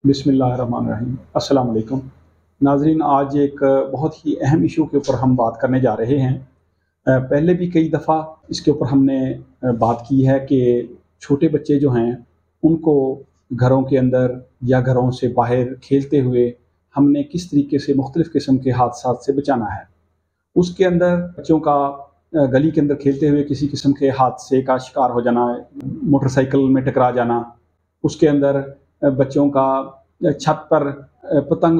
बिस्मिल्लाहिर्रहमानिर्रहीम। अस्सलाम वालेकुम। नाज़रीन, आज एक बहुत ही अहम इशू के ऊपर हम बात करने जा रहे हैं। पहले भी कई दफ़ा इसके ऊपर हमने बात की है कि छोटे बच्चे जो हैं उनको घरों के अंदर या घरों से बाहर खेलते हुए हमने किस तरीके से मुख्तलिफ़ किस्म के हादसात से बचाना है। उसके अंदर बच्चों का गली के अंदर खेलते हुए किसी किस्म के हादसे का शिकार हो जाना, मोटरसाइकिल में टकरा जाना, उसके अंदर बच्चों का छत पर पतंग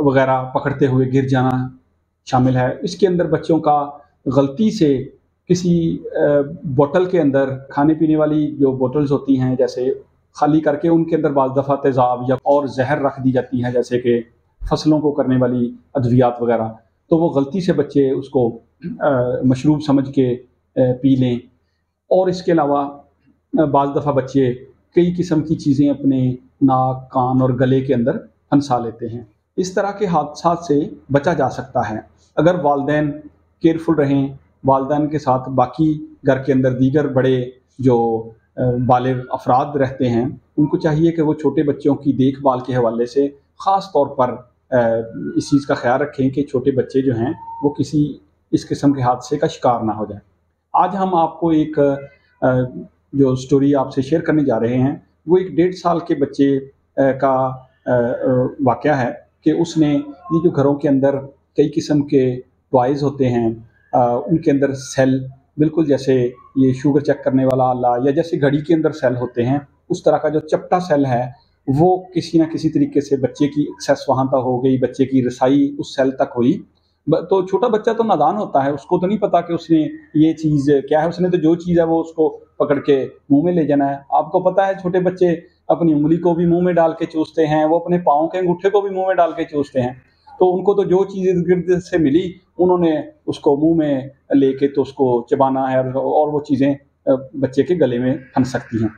वगैरह पकड़ते हुए गिर जाना शामिल है। इसके अंदर बच्चों का गलती से किसी बोतल के अंदर खाने पीने वाली जो बोतल्स होती हैं, जैसे खाली करके उनके अंदर बाज़ दफ़ा तेज़ाब या और ज़हर रख दी जाती है, जैसे कि फसलों को करने वाली अद्वियात वगैरह, तो वो गलती से बच्चे उसको मशरूब समझ के पी लें। और इसके अलावा बाज़ दफ़ा बच्चे कई किस्म की चीज़ें अपने नाक, कान और गले के अंदर फंसा लेते हैं। इस तरह के हादसात से बचा जा सकता है अगर वालिदैन केयरफुल रहें, वालिदैन के साथ बाकी घर के अंदर दीगर बड़े जो बालिग अफराद रहते हैं, उनको चाहिए कि वो छोटे बच्चों की देखभाल के हवाले से ख़ास तौर पर इस चीज़ का ख़्याल रखें कि छोटे बच्चे जो हैं वो किसी इस किस्म के हादसे का शिकार ना हो जाएँ। आज हम आपको एक जो स्टोरी आपसे शेयर करने जा रहे हैं, वो एक 1.5 साल के बच्चे का वाक़या है कि उसने ये जो घरों के अंदर कई किस्म के टॉयज़ होते हैं, उनके अंदर सेल, बिल्कुल जैसे ये शुगर चेक करने वाला आला या जैसे घड़ी के अंदर सेल होते हैं, उस तरह का जो चपटा सेल है, वो किसी न किसी तरीके से बच्चे की एक्सेस वहाँ तक हो गई, बच्चे की रसाई उस सेल तक हुई। तो छोटा बच्चा तो नादान होता है, उसको तो नहीं पता कि उसने ये चीज़ क्या है, उसने तो जो चीज़ है वो उसको पकड़ के मुँह में ले जाना है। आपको पता है छोटे बच्चे अपनी उँगली को भी मुँह में डाल के चूसते हैं, वो अपने पाँव के अंगूठे को भी मुँह में डाल के चूसते हैं। तो उनको तो जो चीज़ इर्द-गिर्द से मिली, उन्होंने उसको मुँह में लेके तो उसको चबाना है और वो चीज़ें बच्चे के गले में फंस सकती हैं।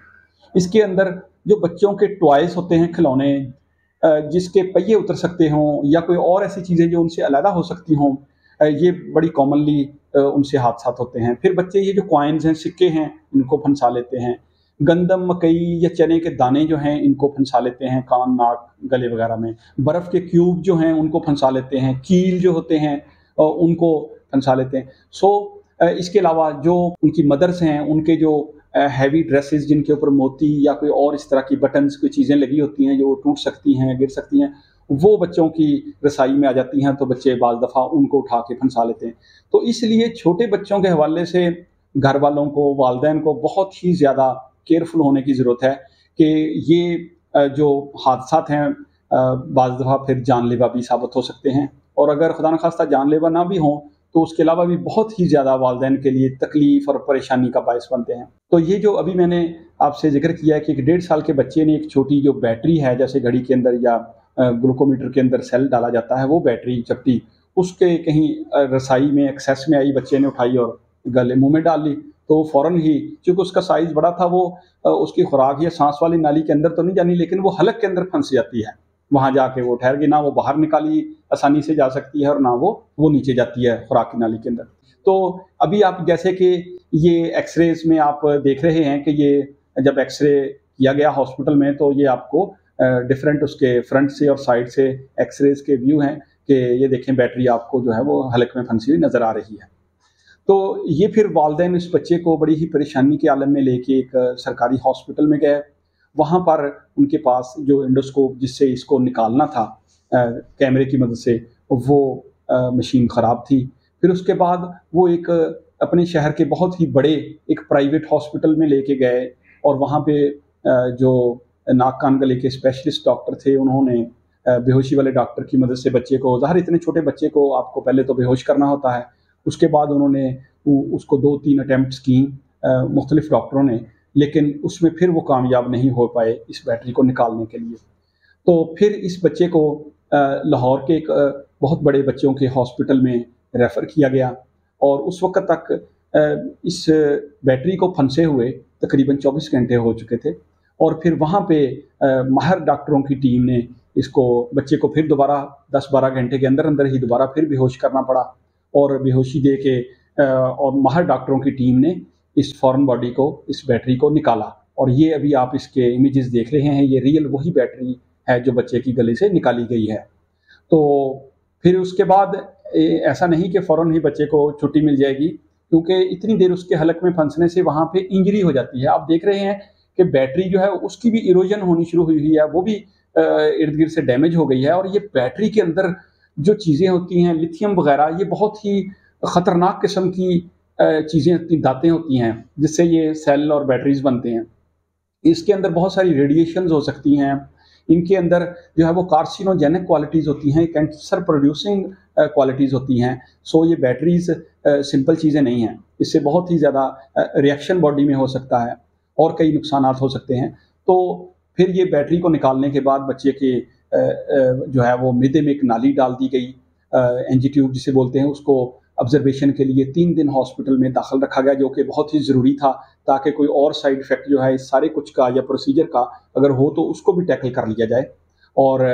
इसके अंदर जो बच्चों के टॉयज़ होते हैं, खिलौने, जिसके पहिए उतर सकते हों या कोई और ऐसी चीज़ें जो उनसे अलहदा हो सकती हों, ये बड़ी कॉमनली उनसे हादसात होते हैं। फिर बच्चे ये जो कॉइन्स हैं, सिक्के हैं, इनको फंसा लेते हैं। गंदम, मकई या चने के दाने जो हैं, इनको फंसा लेते हैं कान, नाक, गले वगैरह में। बर्फ़ के क्यूब जो हैं, उनको फंसा लेते हैं। कील जो होते हैं, उनको फंसा लेते हैं। इसके अलावा जो उनकी मदर्स हैं, उनके जो हैवी ड्रेसेस जिनके ऊपर मोती या कोई और इस तरह की बटन्स, कोई चीज़ें लगी होती हैं जो टूट सकती हैं, गिर सकती हैं, वो बच्चों की रसाई में आ जाती हैं, तो बच्चे बाज़ दफ़ा उनको उठा के फंसा लेते हैं। तो इसलिए छोटे बच्चों के हवाले से घर वालों को, वालिदैन को बहुत ही ज़्यादा केयरफुल होने की ज़रूरत है कि ये जो हादसात हैं बाज़ दफ़ा फिर जानलेवा भी साबित हो सकते हैं, और अगर खुदा न खास्ता जानलेवा ना भी हों, तो उसके अलावा भी बहुत ही ज़्यादा वालिदैन के लिए तकलीफ़ और परेशानी का बायस बनते हैं। तो ये जो अभी मैंने आपसे ज़िक्र किया है कि एक 1.5 साल के बच्चे ने एक छोटी जो बैटरी है, जैसे घड़ी के अंदर या ग्लूकोमीटर के अंदर सेल डाला जाता है, वो बैटरी चपटी उसके कहीं रसाई में एक्सेस में आई, बच्चे ने उठाई और गले मुँह में डाल ली, तो फ़ौरन ही, चूँकि उसका साइज़ बड़ा था, वो उसकी खुराक या सांस वाली नाली के अंदर तो नहीं जानी, लेकिन वो हलक के अंदर फंस जाती है। वहाँ जाके वो ठहर गई, ना वो बाहर निकाली आसानी से जा सकती है और ना वो नीचे जाती है खुराक की नाली के अंदर। तो अभी आप जैसे कि ये एक्सरेज में आप देख रहे हैं कि ये जब एक्सरे किया गया हॉस्पिटल में, तो ये आपको डिफरेंट उसके फ्रंट से और साइड से एक्सरेज के व्यू हैं कि ये देखें बैटरी आपको जो है वो हलक में फंसी हुई नज़र आ रही है। तो ये फिर वालिदैन इस बच्चे को बड़ी ही परेशानी के आलम में लेके एक सरकारी हॉस्पिटल में गए। वहाँ पर उनके पास जो एंडोस्कोप जिससे इसको निकालना था कैमरे की मदद से, वो मशीन ख़राब थी। फिर उसके बाद वो एक अपने शहर के बहुत ही बड़े एक प्राइवेट हॉस्पिटल में लेके गए, और वहाँ पे जो नाक कान गले के स्पेशलिस्ट डॉक्टर थे, उन्होंने बेहोशी वाले डॉक्टर की मदद से बच्चे को, ज़ाहिर इतने छोटे बच्चे को आपको पहले तो बेहोश करना होता है, उसके बाद उन्होंने उसको 2-3 अटेम्प्ट्स की मुख्तलिफ डॉक्टरों ने, लेकिन उसमें फिर वो कामयाब नहीं हो पाए इस बैटरी को निकालने के लिए। तो फिर इस बच्चे को लाहौर के एक बहुत बड़े बच्चों के हॉस्पिटल में रेफ़र किया गया, और उस वक़्त तक इस बैटरी को फंसे हुए तकरीबन 24 घंटे हो चुके थे, और फिर वहाँ पे माहिर डॉक्टरों की टीम ने इसको बच्चे को फिर दोबारा 10-12 घंटे के अंदर ही दोबारा फिर बेहोश करना पड़ा, और बेहोशी दे के और माहिर डॉक्टरों की टीम ने इस फॉरेन बॉडी को, इस बैटरी को निकाला। और ये अभी आप इसके इमेजेस देख रहे हैं, ये रियल वही बैटरी है जो बच्चे की गले से निकाली गई है। तो फिर उसके बाद ऐसा नहीं कि फ़ौरन ही बच्चे को छुट्टी मिल जाएगी, क्योंकि इतनी देर उसके हलक में फंसने से वहाँ पे इंजरी हो जाती है। आप देख रहे हैं कि बैटरी जो है उसकी भी इरोजन होनी शुरू हुई हुई है, वो भी इर्द गिर्द से डैमेज हो गई है। और ये बैटरी के अंदर जो चीज़ें होती हैं, लिथियम वगैरह, ये बहुत ही ख़तरनाक किस्म की चीज़ें होती, दातें होती हैं जिससे ये सेल और बैटरीज बनते हैं। इसके अंदर बहुत सारी रेडिएशंस हो सकती हैं, इनके अंदर जो है वो कार्सिनोजेनिक क्वालिटीज़ होती हैं, कैंसर प्रोड्यूसिंग क्वालिटीज़ होती हैं। सो ये बैटरीज सिंपल चीज़ें नहीं हैं, इससे बहुत ही ज़्यादा रिएक्शन बॉडी में हो सकता है और कई नुकसानात हो सकते हैं। तो फिर ये बैटरी को निकालने के बाद बच्चे के जो है वो मिडे में एक नाली डाल दी गई, एनजी ट्यूब जिसे बोलते हैं, उसको ऑब्जर्वेशन के लिए 3 दिन हॉस्पिटल में दाखिल रखा गया, जो कि बहुत ही ज़रूरी था ताकि कोई और साइड इफ़ेक्ट जो है इस सारे कुछ का या प्रोसीजर का अगर हो तो उसको भी टैकल कर लिया जाए। और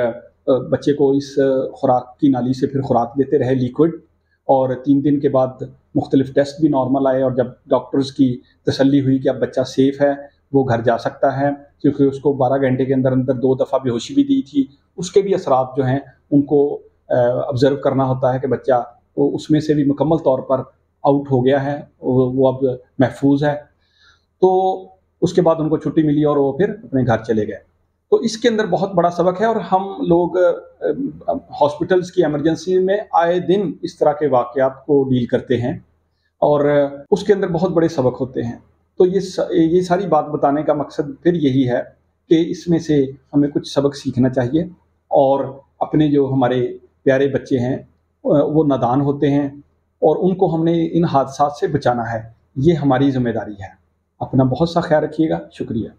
बच्चे को इस खुराक की नाली से फिर खुराक देते रहे लिक्विड, और 3 दिन के बाद मुख्तलिफ टेस्ट भी नॉर्मल आए, और जब डॉक्टर्स की तसल्ली हुई कि अब बच्चा सेफ़ है, वो घर जा सकता है, क्योंकि उसको 12 घंटे के अंदर अंदर 2 दफ़ा बेहोशी भी दी थी। उसके भी असरात जो हैं उनको ऑब्ज़र्व करना होता है कि बच्चा वो उसमें से भी मुकम्मल तौर पर आउट हो गया है, वो अब महफूज है। तो उसके बाद उनको छुट्टी मिली और वो फिर अपने घर चले गए। तो इसके अंदर बहुत बड़ा सबक है, और हम लोग हॉस्पिटल्स की इमरजेंसी में आए दिन इस तरह के वाक़यात को डील करते हैं, और उसके अंदर बहुत बड़े सबक होते हैं। तो ये सारी बात बताने का मकसद फिर यही है कि इसमें से हमें कुछ सबक सीखना चाहिए, और अपने जो हमारे प्यारे बच्चे हैं वो नादान होते हैं, और उनको हमने इन हादसात से बचाना है, ये हमारी ज़िम्मेदारी है। अपना बहुत सा ख्याल रखिएगा। शुक्रिया।